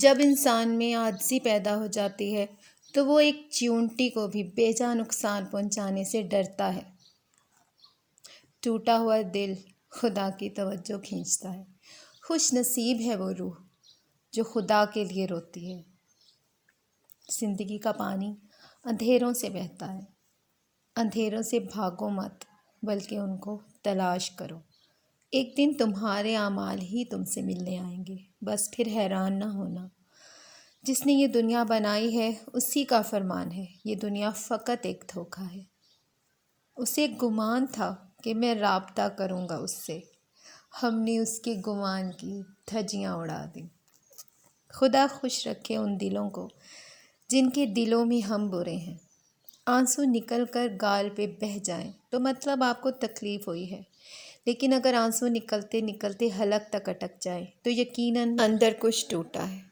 جب انسان میں عاجزی پیدا ہو جاتی ہے تو وہ ایک چیونٹی کو بھی بے جا نقصان پہنچانے سے ڈرتا ہے۔ ٹوٹا ہوا دل خدا کی توجہ کھینچتا ہے۔ خوش نصیب ہے وہ روح جو خدا کے لیے روتی ہے۔ زندگی کا پانی اندھیروں سے بہتا ہے۔ اندھیروں سے بھاگو مت بلکہ ان کو تلاش کرو۔ ایک دن تمہارے اعمال ہی تم سے ملنے آئیں گے۔ بس پھر حیران نہ ہونا۔ جس نے یہ دنیا بنائی ہے اسی کا فرمان ہے۔ یہ دنیا فقط ایک دھوکہ ہے۔ اسے گمان تھا کہ میں رابطہ کروں گا اس سے۔ ہم نے اس کے گمان کی دھجیاں اڑا دیں۔ خدا خوش رکھے ان دلوں کو جن کے دلوں میں ہم برے ہیں۔ آنسو نکل کر گال پہ بہہ جائیں تو مطلب آپ کو تکلیف ہوئی ہے، لیکن اگر آنسو نکلتے نکلتے حلق تک اٹک جائے تو یقیناً اندر کچھ ٹوٹا ہے۔